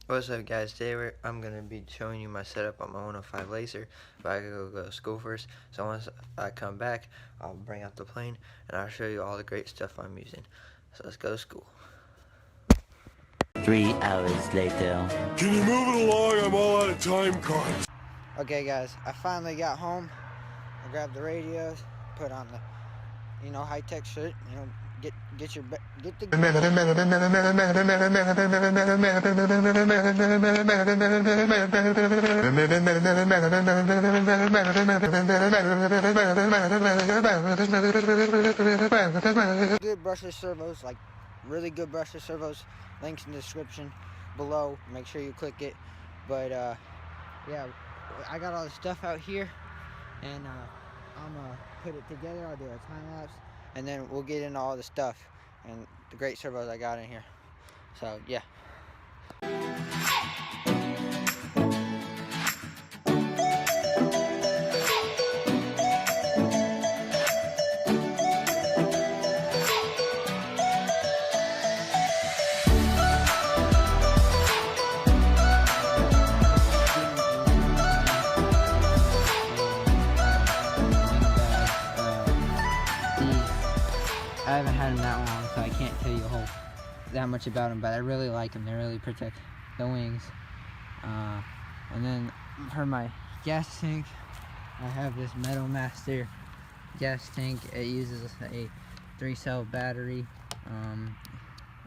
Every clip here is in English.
What's up, guys? Today I'm going to be showing you my setup on my 105 Laser, but I gotta go to school first. So once I come back, I'll bring out the plane and I'll show you all the great stuff I'm using. So let's go to school. 3 hours later. Can you move it along? I'm all out of time cards. Okay, guys, I finally got home. I grabbed the radios, put on the, high-tech shirt. Get the. Good brushless servos, like really good brushless servos. Links in the description below. Make sure you click it. But yeah, I got all the stuff out here, and I'm gonna put it together. I'll do a time lapse, and then we'll get into all the stuff and the great servos I got in here. So yeah. I haven't had them that long, so I can't tell you that much about them, but I really like them. They really protect the wings. And then for my gas tank, I have this Metal Master gas tank. It uses a 3-cell battery.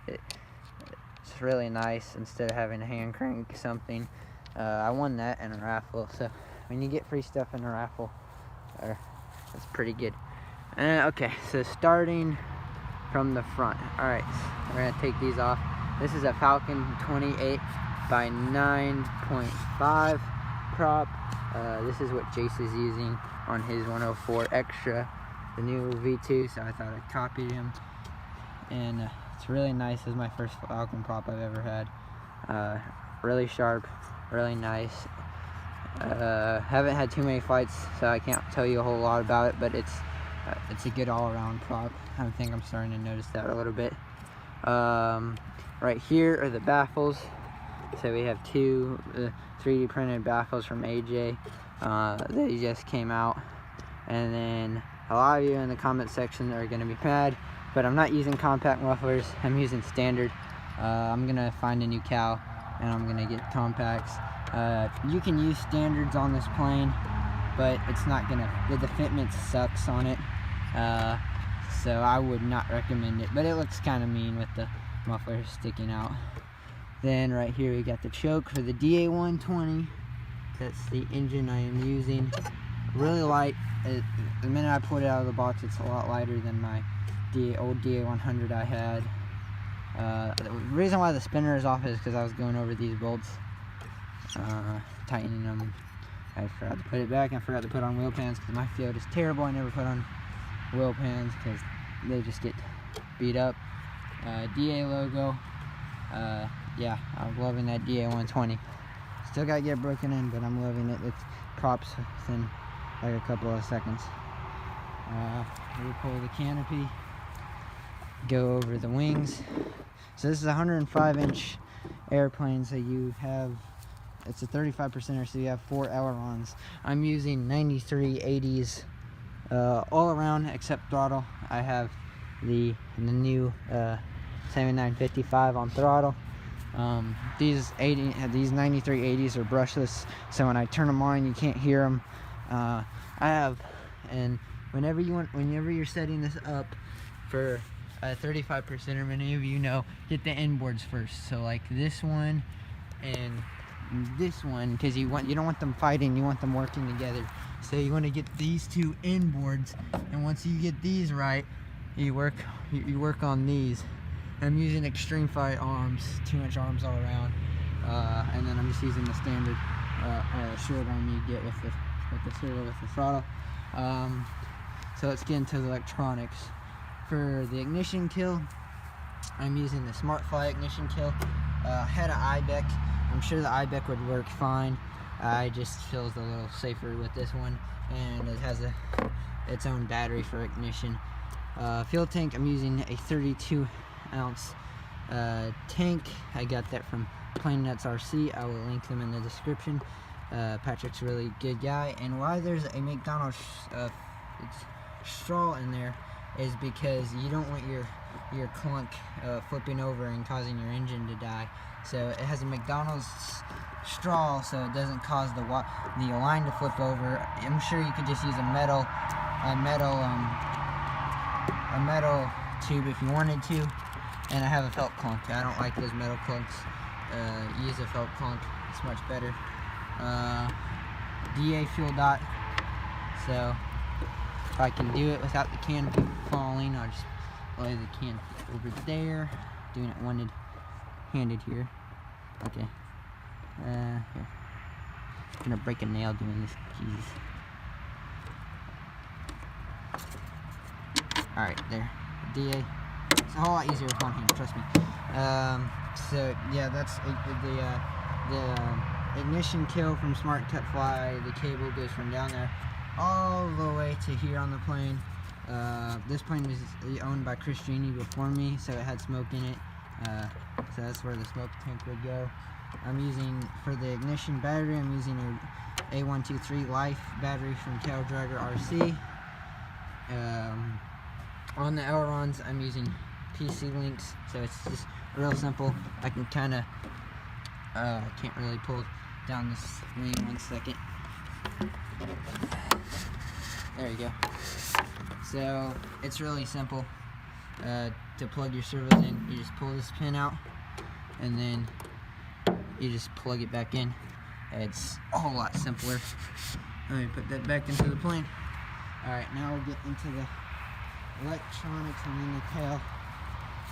It's really nice instead of having to hand crank something. I won that in a raffle, so when you get free stuff in a raffle, it's pretty good. Okay, so starting from the front. Alright, so we're gonna take these off. This is a Falcon 28 by 9.5 prop. This is what Jace is using on his 104 Extra, the new V2, so I thought I copied him. And it's really nice. This is my first Falcon prop I've ever had. Really sharp, really nice. Haven't had too many fights, so I can't tell you a whole lot about it, but it's a good all-around prop. I think I'm starting to notice that a little bit. Right here are the baffles. So we have two 3D printed baffles from AJ. They just came out. And then a lot of you in the comment section are going to be mad, but I'm not using compact mufflers. I'm using standard. I'm going to find a new cow, and I'm going to get compacts. You can use standards on this plane, but it's not going to, the fitment sucks on it. So I would not recommend it, but it looks kind of mean with the muffler sticking out. Then right here we got the choke for the DA120. That's the engine I am using. Really light. The minute I pulled it out of the box, it's a lot lighter than my old DA100 I had. The reason why the spinner is off is because I was going over these bolts, tightening them. I forgot to put it back, and I forgot to put on wheel pans because my field is terrible. I never put on wheel pans because they just get beat up. DA logo. Yeah, I'm loving that DA120. Still gotta get broken in, but I'm loving it. It's props within like a couple of seconds. We pull the canopy, go over the wings. So this is a 105-inch airplane, so you have, it's a 35%er, so you have 4 ailerons. I'm using 9380s all around except throttle. I have the new 7955 on throttle. These 9380s are brushless, so when I turn them on, you can't hear them. And whenever you're setting this up for a 35%er, many of you know, get the inboards first. So like this one and this one, because you don't want them fighting, you want them working together. So you want to get these two inboards, and once you get these right, you work on these. I'm using Extreme Fight arms, 2-inch arms all around, and then I'm just using the standard short arm you get with the servo with the throttle. So let's get into the electronics. For the ignition kill, I'm using the SmartFly ignition kill. I had an IBEC. I'm sure the IBEC would work fine. I just feels a little safer with this one, and it has its own battery for ignition. Fuel tank, I'm using a 32-ounce tank. I got that from Plain Nuts RC. I will link them in the description. Patrick's a really good guy. And why there's a McDonald's straw in there is because you don't want your clunk flipping over and causing your engine to die. So it has a McDonald's straw, so it doesn't cause the line to flip over. I'm sure you could just use a metal tube if you wanted to. And I have a felt clunk. I don't like those metal clunks. Use a felt clunk. It's much better. DA fuel dot. So if I can do it without the can falling, I'll just lay the can over there. Doing it one-handed here. Okay. Here. I'm gonna break a nail doing this. Jesus. Alright, there. DA. It's a whole lot easier with one hand, trust me. So yeah, that's the ignition kill from Smart Cut Fly. The cable goes from down there all the way to here on the plane. This plane was owned by Chris Genie before me, so it had smoke in it. So that's where the smoke tank would go. I'm using, for the ignition battery, I'm using a A123 Life battery from Tail Dragger RC. On the ailerons, I'm using PC links, so it's just real simple. I can kind of, I can't really pull down this wing. 1 second. There you go. So it's really simple to plug your servos in. You just pull this pin out, and then you just plug it back in. It's a whole lot simpler. Let me put that back into the plane. Alright, now we'll get into the electronics and then the tail.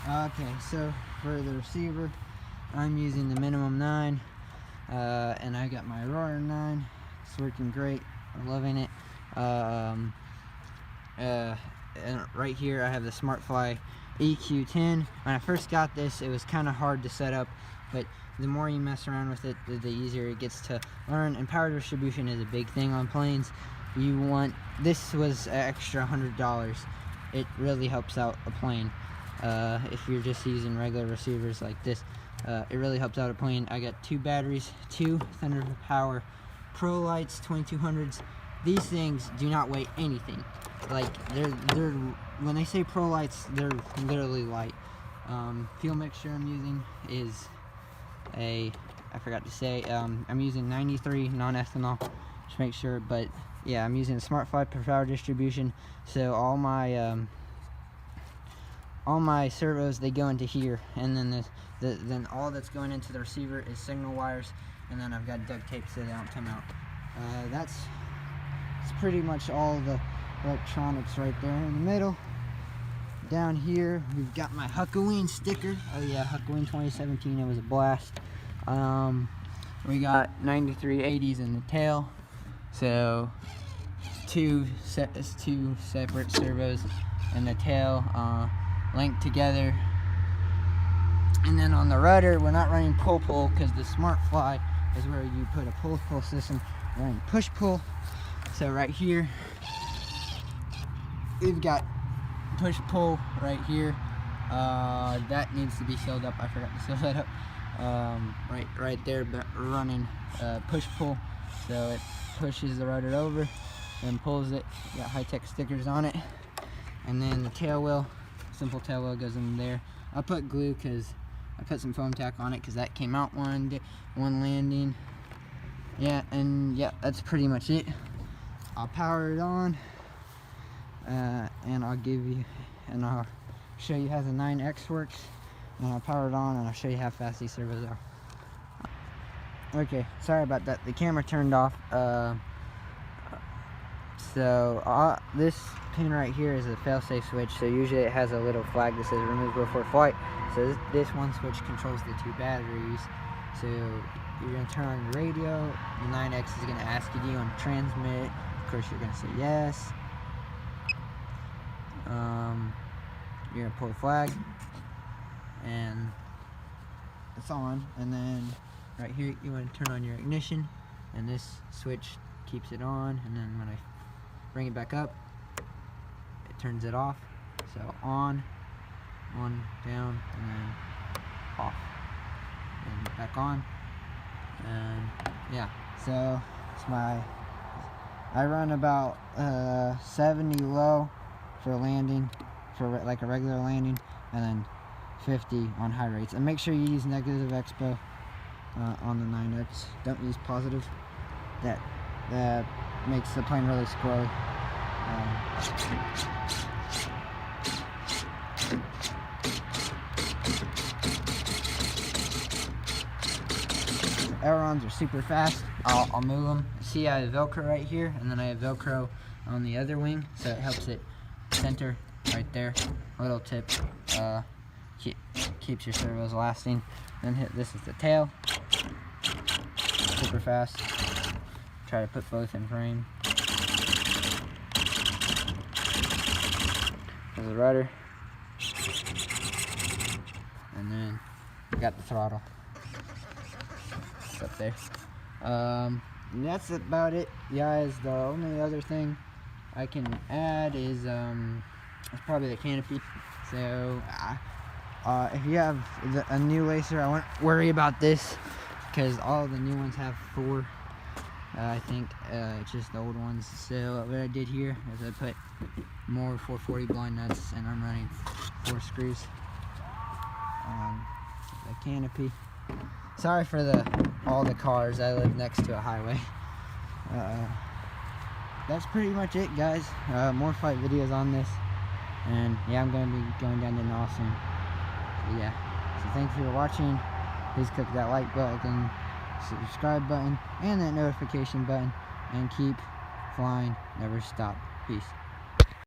Okay, so for the receiver, I'm using the minimum 9, and I got my Aurora 9. It's working great. I'm loving it. And right here I have the SmartFly EQ10. When I first got this, it was kind of hard to set up, but the more you mess around with it, the easier it gets to learn. And power distribution is a big thing on planes. This was an extra $100. It really helps out a plane. If you're just using regular receivers like this, it really helps out a plane. I got 2 batteries, 2 Thunder Power Pro Lights 2200s. These things do not weigh anything. Like they're when they say Pro Lights, they're literally light. Fuel mixture I'm using is I forgot to say, I'm using 93 non-ethanol, just make sure. But yeah, I'm using SmartFly for power distribution. So all my servos, they go into here, and then then all that's going into the receiver is signal wires, and then I've got duct tape so they don't come out. That's pretty much all the electronics right there. In the middle, down here, we've got my Huckaween sticker. Oh yeah, Huckaween 2017, it was a blast. We got 9380s in the tail, so two separate servos in the tail, linked together. And then on the rudder, we're not running pull because the SmartFly is where you put a pull system. We're running push-pull. So right here, we've got push-pull right here. That needs to be sealed up. I forgot to seal that up. Right there, but running push-pull. So it pushes the rudder over and pulls it. Got high-tech stickers on it. And then the tail wheel, simple tail wheel, goes in there. I put glue because I put some foam tack on it because that came out one landing. Yeah, and yeah, that's pretty much it. I'll power it on, and I'll show you how the 9X works. And I'll power it on, and I'll show you how fast these servos are. Okay, sorry about that. The camera turned off. This pin right here is a fail-safe switch. So usually it has a little flag that says remove before flight. So this one switch controls the 2 batteries. So you're going to turn on your radio. The 9X is going to ask you, do you want to transmit? Of course, you're going to say yes. You're going to pull the flag, and it's on. And then right here, you want to turn on your ignition, and this switch keeps it on. And then when I bring it back up, it turns it off. So on, down, and then off and back on. And yeah, so it's I run about 70 low for landing, for like a regular landing, and then 50 on high rates. And make sure you use negative expo on the 9X. Don't use positive. That makes the plane really squirrely. Ailerons are super fast. I'll move them. See, I have Velcro right here, and then I have Velcro on the other wing, so it helps it center right there. A little tip keeps your servos lasting. Then this is the tail. Super fast. Try to put both in frame. There's the rudder, and then we got the throttle. It's up there. And that's about it, guys. The only other thing I can add is it's probably the canopy. So if you have a new lacer, I won't worry about this because all the new ones have 4. I think it's just the old ones. So what I did here is I put more 440 blind nuts, and I'm running 4 screws on the canopy. Sorry for all the cars. I live next to a highway. That's pretty much it, guys. More flight videos on this, and yeah, I'm gonna be going down to Nall soon. So yeah. So thanks for watching. Please click that like button, subscribe button, and that notification button, and keep flying, never stop. Peace.